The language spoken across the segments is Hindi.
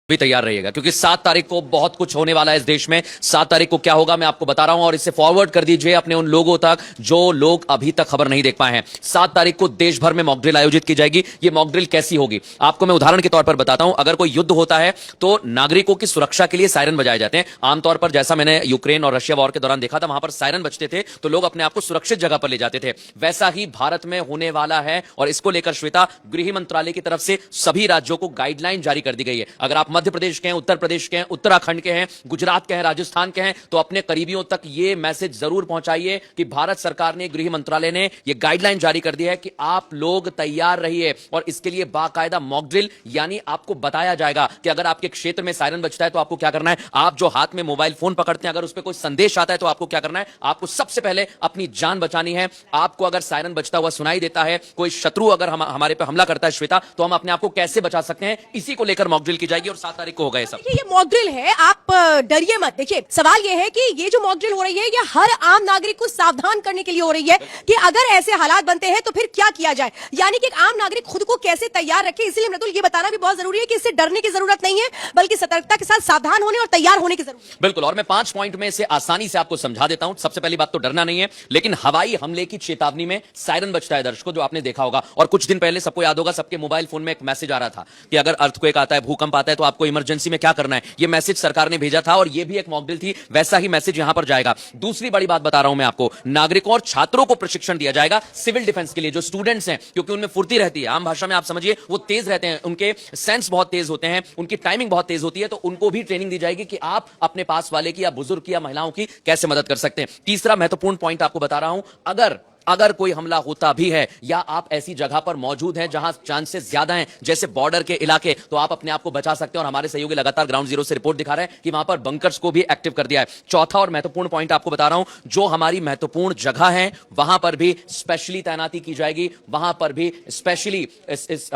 भी तैयार रहिएगा क्योंकि 7 तारीख को बहुत कुछ होने वाला है इस देश में। 7 तारीख को क्या होगा मैं आपको बता रहा हूं और इसे फॉरवर्ड कर दीजिए अपने उन लोगों तक जो लोग अभी तक खबर नहीं देख पाए हैं। 7 तारीख को देश भर में मॉक ड्रिल आयोजित की जाएगी। ये मॉक ड्रिल कैसी होगी आपको मैं उदाहरण के तौर पर बताता हूं। अगर कोई युद्ध होता है तो नागरिकों की सुरक्षा के लिए सायरन बजाए जाते हैं। आमतौर पर जैसा मैंने यूक्रेन और रशिया वॉर के दौरान देखा था, वहां पर सायरन बजते थे तो लोग अपने आप को सुरक्षित जगह पर ले जाते थे। वैसा ही भारत में होने वाला है और इसको लेकर श्वेता गृह मंत्रालय की तरफ से सभी राज्यों को गाइडलाइन जारी कर दी गई है। अगर आप मध्य प्रदेश के हैं, उत्तर प्रदेश के हैं, उत्तराखंड के हैं, गुजरात के हैं, राजस्थान के हैं तो अपने करीबियों तक यह मैसेज जरूर पहुंचाइए कि भारत सरकार ने, गृह मंत्रालय ने यह गाइडलाइन जारी कर दी है कि आप लोग तैयार रहिए। और इसके लिए बाकायदा मॉक ड्रिल यानी आपको बताया जाएगा कि अगर आपके क्षेत्र में सायरन बजता है तो आपको क्या करना है। आप जो हाथ में मोबाइल फोन पकड़ते हैं, अगर उस पर कोई संदेश आता है तो आपको क्या करना है। आपको सबसे पहले अपनी जान बचानी है। आपको अगर सायरन बजता हुआ सुनाई देता है, कोई शत्रु अगर हमारे पे हमला करता है श्वेता, तो हम अपने आप को कैसे बचा सकते हैं, इसी को लेकर मॉक ड्रिल की जाएगी और 7 तारीख को होगा ये सब। ये मॉक ड्रिल है, आप डरिए मत। देखिए सवाल ये है कि ये जो मॉक ड्रिल हो रही है ये हर आम नागरिक को सावधान करने के लिए हो रही है कि अगर ऐसे हालात बनते हैं तो फिर क्या किया जाए, यानी कि एक आम नागरिक खुद को कैसे तैयार रखे। इसलिए मृदुल ये बताना भी बहुत जरूरी है कि इससे डरने की जरूरत नहीं है बल्कि सतर्कता के साथ सावधान होने और तैयार होने की जरूरत है। बिल्कुल, और मैं 5 पॉइंट में इसे आसानी से आपको समझा देता हूं। सबसे पहली बात तो डरना नहीं है, लेकिन हवाई हमले की चेतावनी में सायरन बजता है दर्शकों, जो आपने देखा होगा। और कुछ दिन पहले सबको याद होगा, सबके मोबाइल फोन में एक मैसेज आ रहा था कि अगर अर्थक्वेक आता है, भूकंप आता है तो आपको इमरजेंसी में क्या करना है। यह मैसेज सरकार ने भेजा था और यह भी एक मॉक ड्रिल थी। वैसा ही मैसेज यहां पर जाएगा। दूसरी बड़ी बात बता रहा हूं मैं आपको, नागरिकों और छात्रों को प्रशिक्षण दिया जाएगा सिविल डिफेंस के लिए। जो स्टूडेंट्स हैं, क्योंकि उनमें फुर्ती रहती है, आम भाषा में आप समझिए वो तेज रहते हैं, उनके सेंस बहुत तेज होते हैं, उनकी टाइमिंग बहुत तेज होती है, तो उनको भी ट्रेनिंग दी जाएगी कि आप अपने पास वाले की या बुजुर्ग की या महिलाओं की कैसे मदद कर सकते हैं। तीसरा महत्वपूर्ण पॉइंट आपको बता रहा हूं, अगर कोई हमला होता भी है या आप ऐसी जगह पर मौजूद हैं जहां चांसेस ज्यादा हैं, जैसे बॉर्डर के इलाके, तो आप अपने आप को बचा सकते हैं। और हमारे सहयोगी लगातार ग्राउंड जीरो से रिपोर्ट दिखा रहे हैं कि वहां पर बंकर्स को भी एक्टिव कर दिया है। चौथा और महत्वपूर्ण पॉइंट आपको बता रहा हूं, जो हमारी महत्वपूर्ण जगह है वहां पर भी स्पेशली तैनाती की जाएगी। वहां पर भी स्पेशली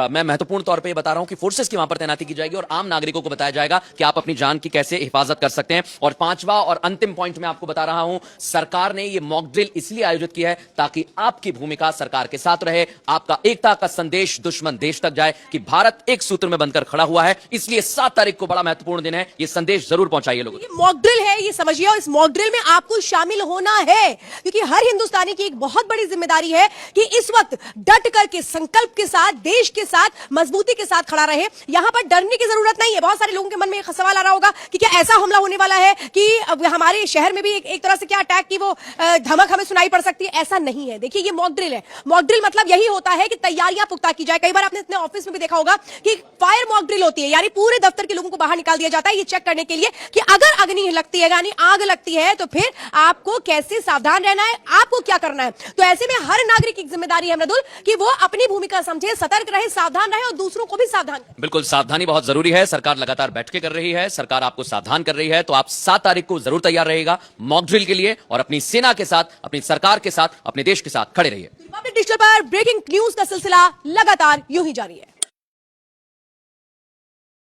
मैं महत्वपूर्ण तौर पर बता रहा हूं कि फोर्सेस की वहां पर तैनाती की जाएगी और आम नागरिकों को बताया जाएगा कि आप अपनी जान की कैसे हिफाजत कर सकते हैं। और 5वां और अंतिम पॉइंट में आपको बता रहा हूं, सरकार ने यह मॉक ड्रिल इसलिए आयोजित किया है ताकि आपकी भूमिका सरकार के साथ रहे, आपका एकता का संदेश दुश्मन देश तक जाए कि भारत एक सूत्र में बनकर खड़ा हुआ है। इसलिए 7 तारीख को बड़ा महत्वपूर्ण दिन है, यह संदेश जरूर पहुंचाइए लोगों। ये मॉक ड्रिल है, ये समझिए, और इस मॉक ड्रिल में आपको शामिल होना है क्योंकि हर हिंदुस्तानी की एक बहुत बड़ी जिम्मेदारी है कि इस वक्त डट करके, संकल्प के साथ, देश के साथ, मजबूती के साथ खड़ा रहे। यहां पर डरने की जरूरत नहीं है। बहुत सारे लोगों के मन में एक सवाल आ रहा होगा कि क्या ऐसा हमला होने वाला है कि हमारे शहर में भी एक तरह से क्या अटैक की वो धमक हमें सुनाई पड़ सकती है। ऐसा नहीं है। देखिए ये मॉक ड्रिल है। मॉक ड्रिल मतलब यही होता है कि तैयारियां पुख्ता की जाए। कई बार आपने अपने ऑफिस में भी देखा होगा कि फायर मॉक ड्रिल होती है, यानी पूरे दफ्तर के लोगों को बाहर निकाल दिया जाता है ये चेक करने के लिए कि अगर अग्नि लगती है, यानी आग लगती है, तो फिर आपको कैसे सावधान रहना है, आपको क्या करना है। तो ऐसे में हर नागरिक की जिम्मेदारी है मृदुल कि वो अपनी भूमिका समझे, सतर्क रहे, सावधान रहे और दूसरों को भी सावधान करे। बिल्कुल, सावधानी बहुत जरूरी है। सरकार लगातार बैठकें कर रही है, सरकार आपको सावधान कर रही है, तो आप 7 तारीख को जरूर तैयार रहेगा मॉक ड्रिल के लिए और अपनी सेना के साथ, अपनी सरकार के साथ, अपने देश के साथ खड़े रहिए। रिपब्लिक डिजिटल पर ब्रेकिंग न्यूज का सिलसिला लगातार यूं ही जारी है।